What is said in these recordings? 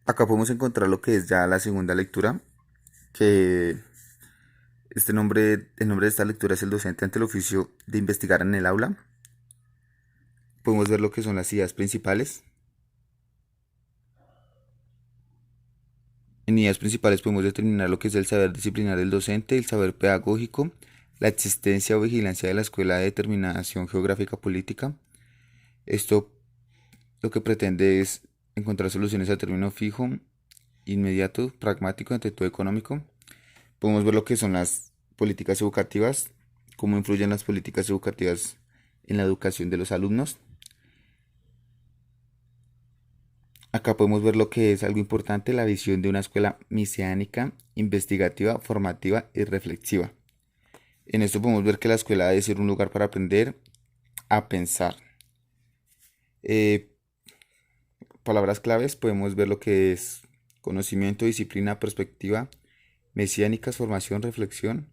Acá podemos encontrar lo que es ya la segunda lectura, que el nombre de esta lectura es el docente ante el oficio de investigar en el aula. Podemos ver lo que son las ideas principales. En ideas principales podemos determinar lo que es el saber disciplinar del docente, el saber pedagógico, la existencia o vigilancia de la escuela de determinación geográfica política. Esto lo que pretende es encontrar soluciones a término fijo, inmediato, pragmático, ante todo económico. Podemos ver lo que son las políticas educativas, cómo influyen las políticas educativas en la educación de los alumnos. Acá podemos ver lo que es algo importante, la visión de una escuela mesiánica, investigativa, formativa y reflexiva. En esto podemos ver que la escuela debe ser un lugar para aprender a pensar. Eh, Palabras claves, podemos ver lo que es conocimiento, disciplina, perspectiva, mesiánicas, formación, reflexión.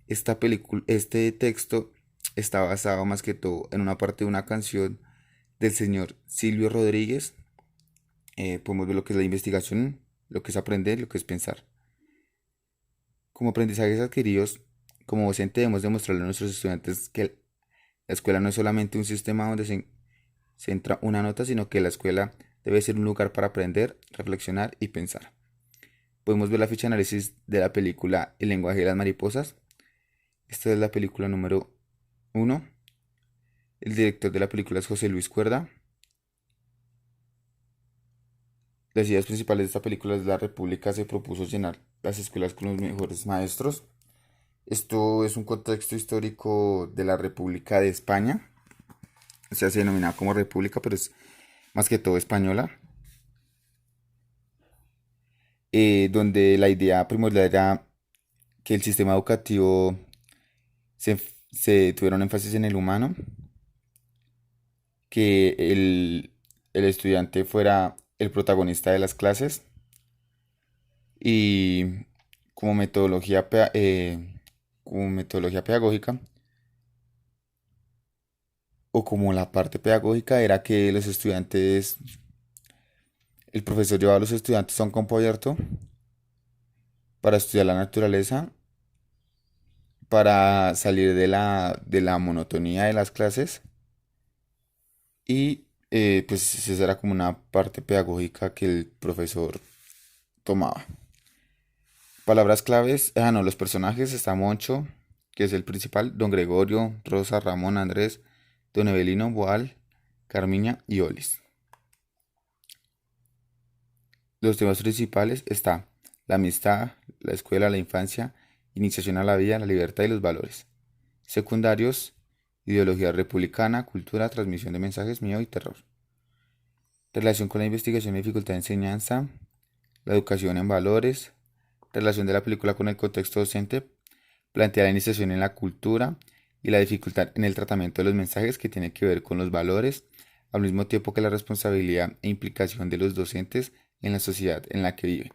Este texto está basado más que todo en una parte de una canción del señor Silvio Rodríguez. Podemos ver lo que es la investigación, lo que es aprender, lo que es pensar. Como aprendizajes adquiridos, como docente debemos demostrarle a nuestros estudiantes que la escuela no es solamente un sistema donde se entra una nota, sino que la escuela debe ser un lugar para aprender, reflexionar y pensar. Podemos ver la ficha de análisis de la película El lenguaje de las mariposas. Esta es la película número uno. El director de la película es José Luis Cuerda. Las ideas principales de esta película es: la República se propuso llenar las escuelas con los mejores maestros. Esto es un contexto histórico de la República de España. O sea, se denomina como República, pero es más que todo española. Donde la idea primordial era que el sistema educativo se tuviera un énfasis en el humano, que el estudiante fuera el protagonista de las clases y como como metodología pedagógica o como la parte pedagógica era que el profesor llevaba a los estudiantes a un campo abierto para estudiar la naturaleza, para salir de la monotonía de las clases y pues esa era como una parte pedagógica que el profesor tomaba. Palabras claves, no, los personajes: está Moncho, que es el principal, Don Gregorio, Rosa, Ramón, Andrés, Don Evelino, Boal, Carmiña y Olis. Los temas principales está la amistad, la escuela, la infancia, iniciación a la vida, la libertad y los valores. Secundarios: ideología republicana, cultura, transmisión de mensajes, miedo y terror. Relación con la investigación y dificultad de enseñanza, la educación en valores, relación de la película con el contexto docente, plantea la iniciación en la cultura y la dificultad en el tratamiento de los mensajes que tiene que ver con los valores, al mismo tiempo que la responsabilidad e implicación de los docentes en la sociedad en la que viven.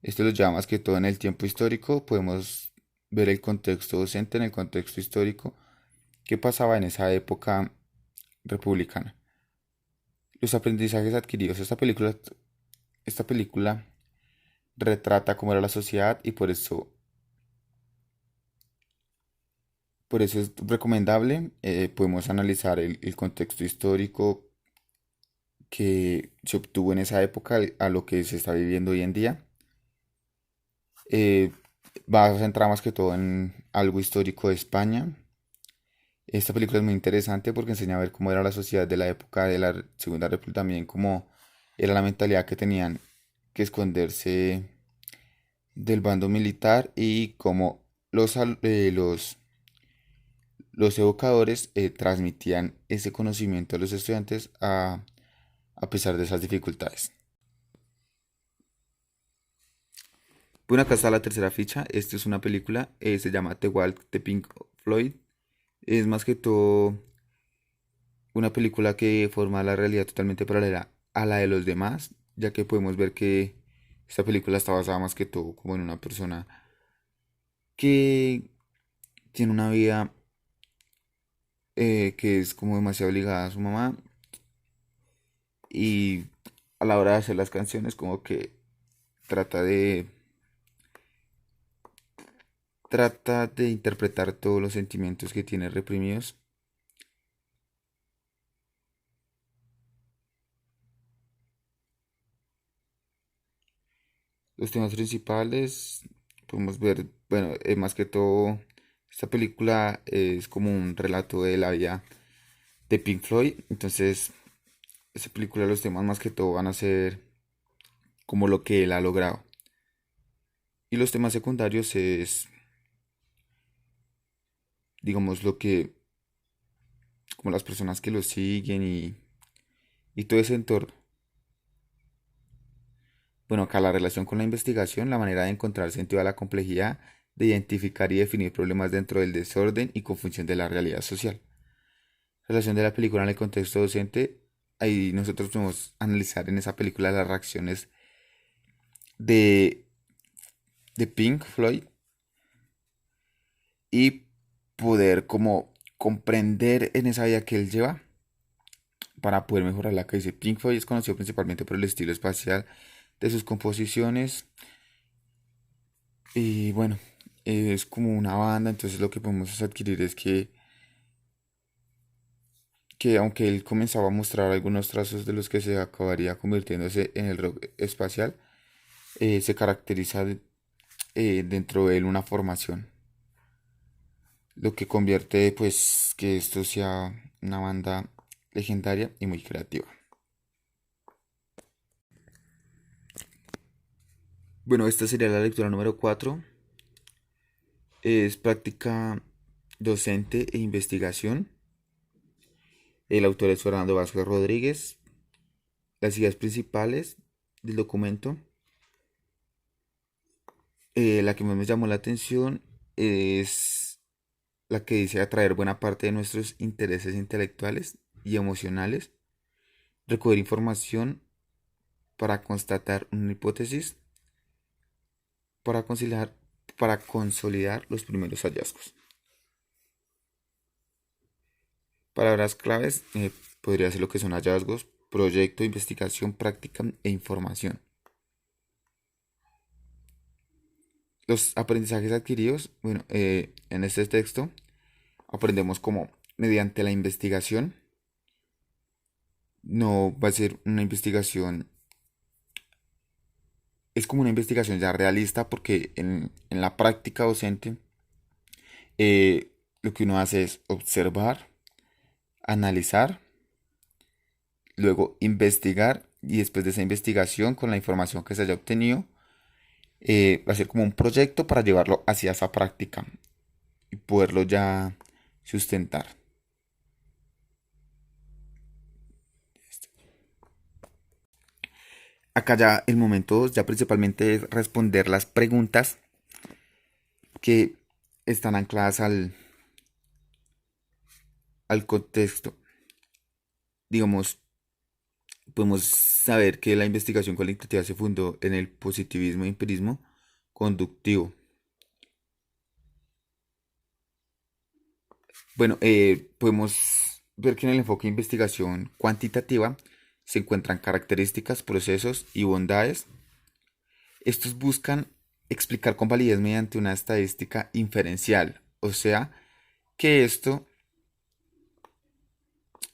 Esto lo lleva más que todo en el tiempo histórico. Podemos ver el contexto docente en el contexto histórico que pasaba en esa época republicana. Los aprendizajes adquiridos. Esta película retrata cómo era la sociedad y por eso es recomendable. Podemos analizar el contexto histórico que se obtuvo en esa época a lo que se está viviendo hoy en día. Eh, Va centrada más que todo en algo histórico de España. Esta película es muy interesante porque enseña a ver cómo era la sociedad de la época de la Segunda República, también cómo era la mentalidad que tenían que esconderse del bando militar y cómo los educadores transmitían ese conocimiento a los estudiantes a pesar de esas dificultades. Bueno, acá está la tercera ficha. Esta es una película, se llama The Walk de Pink Floyd. Es más que todo una película que forma la realidad totalmente paralela a la de los demás, ya que podemos ver que esta película está basada más que todo como en una persona que tiene una vida que es como demasiado ligada a su mamá y a la hora de hacer las canciones como que trata de trata de interpretar todos los sentimientos que tiene reprimidos. Los temas principales podemos ver, bueno, más que todo esta película es como un relato de la vida de Pink Floyd. Entonces esta película, los temas más que todo van a ser como lo que él ha logrado. Y los temas secundarios es, digamos, lo que, como las personas que lo siguen y todo ese entorno. Bueno, acá la relación con la investigación, la manera de encontrar sentido a la complejidad, de identificar y definir problemas dentro del desorden y confusión de la realidad social. Relación de la película en el contexto docente, ahí nosotros podemos analizar en esa película las reacciones de, de Pink Floyd y poder como comprender en esa vida que él lleva para poder mejorar la que dice. Pink Floyd es conocido principalmente por el estilo espacial de sus composiciones y bueno, es como una banda. Entonces lo que podemos adquirir es que aunque él comenzaba a mostrar algunos trazos de los que se acabaría convirtiéndose en el rock espacial, se caracteriza dentro de él una formación, lo que convierte pues que esto sea una banda legendaria y muy creativa. Bueno, esta sería la lectura número 4. Es práctica docente e investigación. El autor es Fernando Vázquez Rodríguez. Las ideas principales del documento, la que más me llamó la atención es la que dice atraer buena parte de nuestros intereses intelectuales y emocionales, recoger información para constatar una hipótesis, para consolidar los primeros hallazgos. Palabras claves, podría ser lo que son hallazgos, proyecto, investigación, práctica e información. Los aprendizajes adquiridos, bueno, en este texto aprendemos cómo mediante la investigación, no va a ser una investigación, es como una investigación ya realista porque en la práctica docente lo que uno hace es observar, analizar, luego investigar y después de esa investigación con la información que se haya obtenido, va a ser como un proyecto para llevarlo hacia esa práctica y poderlo ya sustentar. Acá ya el momento ya principalmente es responder las preguntas que están ancladas al contexto. Digamos, podemos saber que la investigación cualitativa se fundó en el positivismo e empirismo conductivo. Bueno, podemos ver que en el enfoque de investigación cuantitativa se encuentran características, procesos y bondades. Estos buscan explicar con validez mediante una estadística inferencial, o sea, que esto,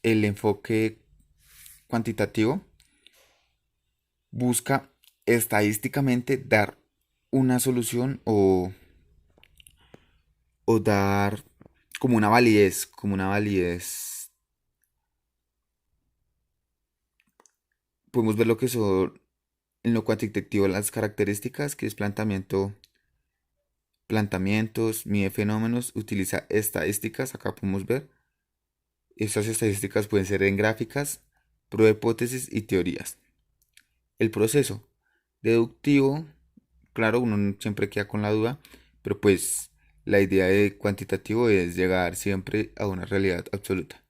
el enfoque cuantitativo, busca estadísticamente dar una solución o dar como una validez. Podemos ver lo que son en lo cuantitativo las características, que es planteamientos, mide fenómenos, utiliza estadísticas. Acá podemos ver, estas estadísticas pueden ser en gráficas, prueba hipótesis y teorías. El proceso deductivo, claro, uno siempre queda con la duda, pero pues la idea de cuantitativo es llegar siempre a una realidad absoluta.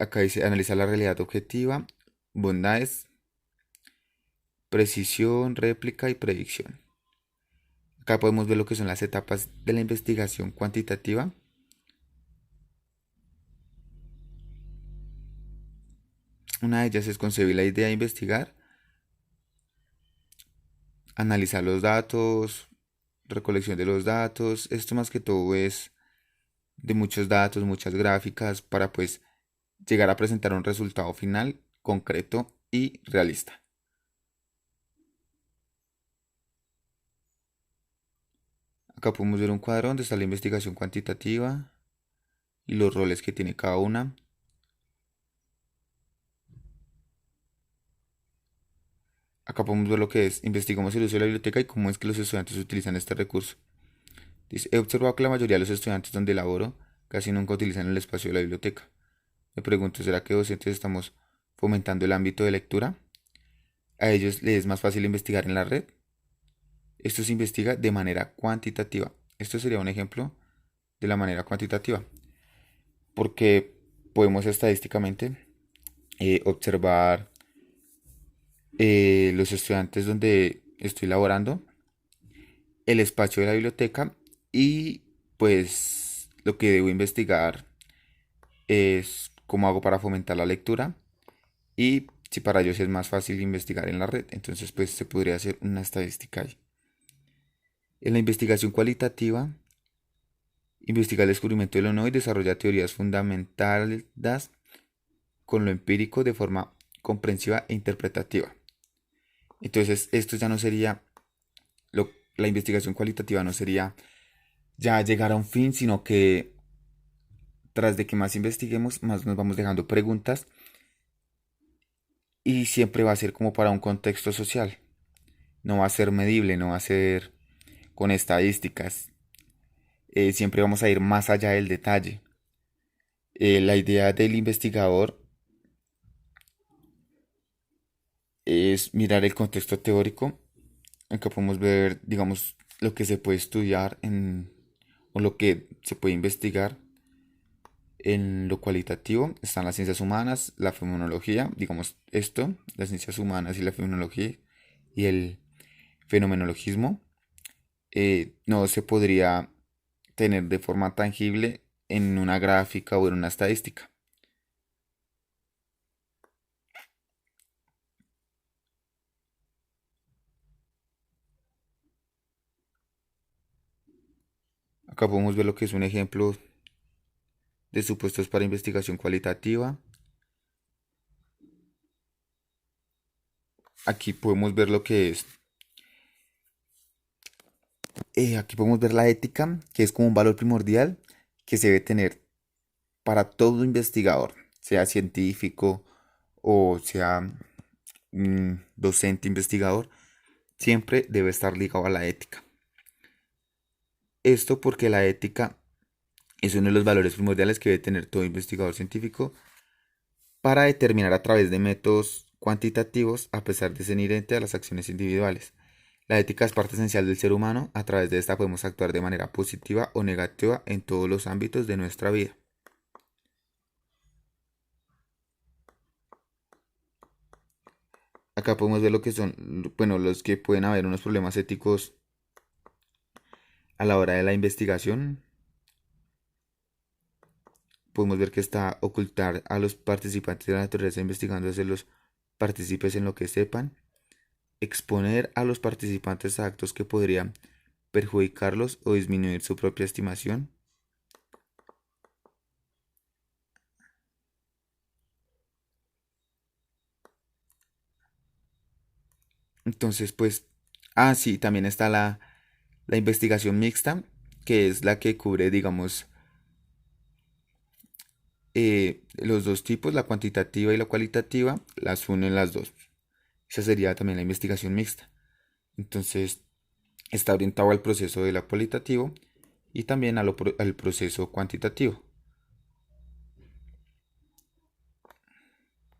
Acá dice analizar la realidad objetiva, bondades, precisión, réplica y predicción. Acá podemos ver lo que son las etapas de la investigación cuantitativa. Una de ellas es concebir la idea de investigar, analizar los datos, recolección de los datos. Esto más que todo es de muchos datos, muchas gráficas para pues llegar a presentar un resultado final concreto y realista. Acá podemos ver un cuadro donde está la investigación cuantitativa y los roles que tiene cada una. Acá podemos ver lo que es, investigamos el uso de la biblioteca y cómo es que los estudiantes utilizan este recurso. Dice, he observado que la mayoría de los estudiantes donde laboro casi nunca utilizan el espacio de la biblioteca. Me pregunto, ¿será que docentes estamos fomentando el ámbito de lectura? ¿A ellos les es más fácil investigar en la red? Esto se investiga de manera cuantitativa. Esto sería un ejemplo de la manera cuantitativa, porque podemos estadísticamente observar los estudiantes donde estoy laborando, el espacio de la biblioteca y pues lo que debo investigar es cómo hago para fomentar la lectura y si para ellos es más fácil investigar en la red. Entonces pues se podría hacer una estadística ahí. En la investigación cualitativa, investiga el descubrimiento de lo nuevo y desarrolla teorías fundamentadas con lo empírico de forma comprensiva e interpretativa. Entonces esto ya no sería, la investigación cualitativa no sería ya llegar a un fin, sino que tras de que más investiguemos, más nos vamos dejando preguntas y siempre va a ser como para un contexto social. No va a ser medible, no va a ser con estadísticas. Siempre vamos a ir más allá del detalle. La idea del investigador es mirar el contexto teórico. Acá podemos ver, digamos, lo que se puede estudiar o lo que se puede investigar en lo cualitativo. Están las ciencias humanas, la fenomenología, digamos esto, las ciencias humanas y la fenomenología y el fenomenologismo. No se podría tener de forma tangible en una gráfica o en una estadística. Acá podemos ver lo que es un ejemplo de supuestos para investigación cualitativa. Aquí podemos ver lo que es, aquí podemos ver la ética, que es como un valor primordial que se debe tener para todo investigador, sea científico o sea docente investigador, siempre debe estar ligado a la ética. Esto porque la ética es uno de los valores primordiales que debe tener todo investigador científico para determinar a través de métodos cuantitativos, a pesar de ser inherente a las acciones individuales. La ética es parte esencial del ser humano, a través de esta podemos actuar de manera positiva o negativa en todos los ámbitos de nuestra vida. Acá podemos ver lo que son, bueno, los que pueden haber unos problemas éticos a la hora de la investigación. Podemos ver que está ocultar a los participantes de la naturaleza investigando, hacer los partícipes en lo que sepan, exponer a los participantes a actos que podrían perjudicarlos o disminuir su propia estimación. Entonces, pues, sí, también está la investigación mixta, que es la que cubre, digamos, los dos tipos, la cuantitativa y la cualitativa, las unen las dos. Esa sería también la investigación mixta. Entonces, está orientado al proceso de la cualitativo y también al proceso cuantitativo.